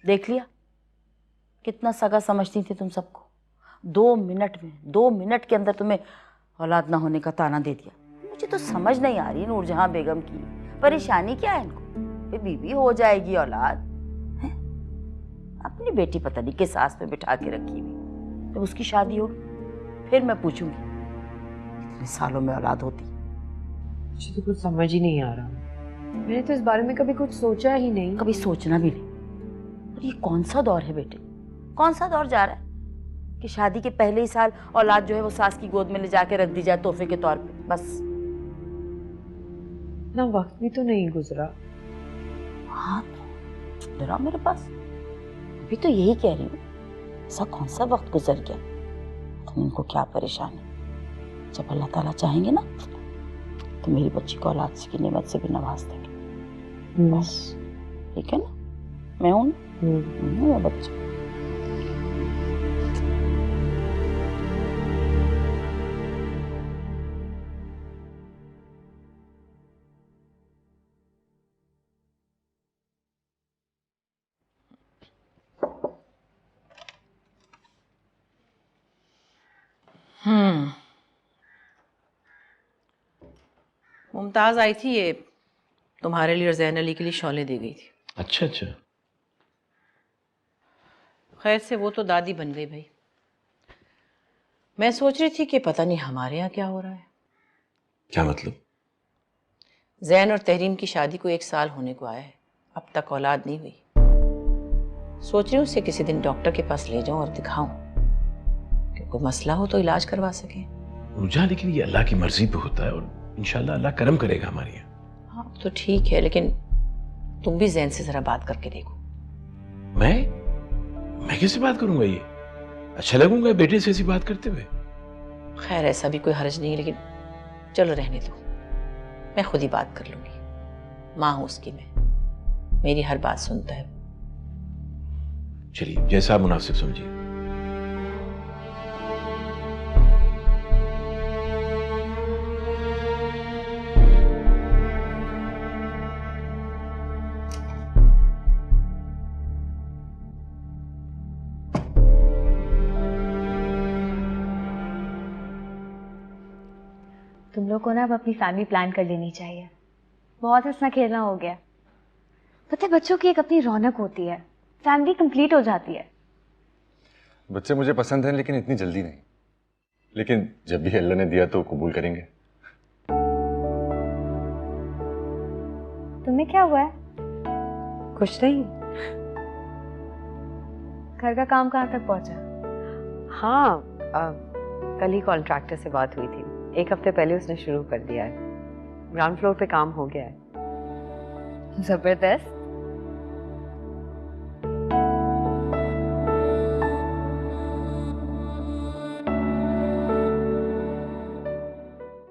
देख लिया कितना सगा समझती थी तुम सबको। 2 मिनट के अंदर तुम्हें औलाद ना होने का ताना दे दिया। मुझे तो समझ नहीं आ रही नूरजहां बेगम की परेशानी क्या है इनको। बीवी हो जाएगी औलाद है? अपनी बेटी पता नहीं किस आस पे बिठा के रखी हुई। जब उसकी शादी हो फिर मैं पूछूंगी इतने सालों में औलाद होती। मुझे तो कुछ समझ ही नहीं आ रहा। मैंने तो इस बारे में कभी कुछ सोचा ही नहीं। कभी सोचना भी नहीं। और ये कौन सा दौर है बेटे, कौन सा दौर जा रहा है कि शादी के पहले ही साल औलाद जो है वो सास की गोद में ले जाके रख दी जाए तोहफे के तौर पे। बस इतना वक्त भी तो नहीं गुजरा। हाँ जरा मेरे पास अभी तो यही कह रही हूँ, ऐसा कौन सा वक्त गुजर गया। तुम इनको क्या परेशान है। जब अल्लाह ताला चाहेंगे ना तो मेरी बच्ची को औलाद की नेमत से भी नवाज देंगे। बस ठीक है ना, मैं हूँ मेरा बच्चा। मुमताज आई थी, ये तुम्हारे लिए और जैन अली के लिए शौले दे गई थी। अच्छा अच्छा। खैर से वो तो दादी बन गई भाई। मैं सोच रही थी कि पता नहीं हमारे यहाँ क्या हो रहा है। क्या मतलब? जैन और तहरीम की शादी को 1 साल होने को आया है, अब तक औलाद नहीं हुई। सोच रही हूँ उसे किसी दिन डॉक्टर के पास ले जाऊं और दिखाऊं कि कोई मसला हो तो इलाज करवा सके। रुझान, लेकिन ये अल्लाह की मर्जी पे होता है और इंशाल्लाह अल्लाह करम करेगा हमारे यहाँ। हाँ तो ठीक है, लेकिन तुम भी जैन से जरा बात करके देखो। मैं कैसे बात करूंगा? ये अच्छा लगूंगा बेटे से ऐसी बात करते हुए? खैर ऐसा भी कोई हर्ज नहीं है, लेकिन चलो रहने दो, मैं खुद ही बात कर लूंगी। माँ हूं उसकी मैं, मेरी हर बात सुनता है। चलिए जैसा मुनासिब समझिए। तुम लोग को ना अब अपनी फैमिली प्लान कर लेनी चाहिए। बहुत हंसना खेलना हो गया। पता है बच्चों की एक अपनी रौनक होती है, फैमिली कंप्लीट हो जाती है। बच्चे मुझे पसंद हैं लेकिन इतनी जल्दी नहीं। लेकिन जब भी अल्लाह ने दिया तो कबूल करेंगे। तुम्हें क्या हुआ है? कुछ नहीं। घर का काम कहाँ तक पहुंचा? हाँ, कल ही कॉन्ट्रैक्टर से बात हुई थी। 1 हफ्ते पहले उसने शुरू कर दिया है। ग्राउंड फ्लोर पे काम हो गया है। जबरदस्त।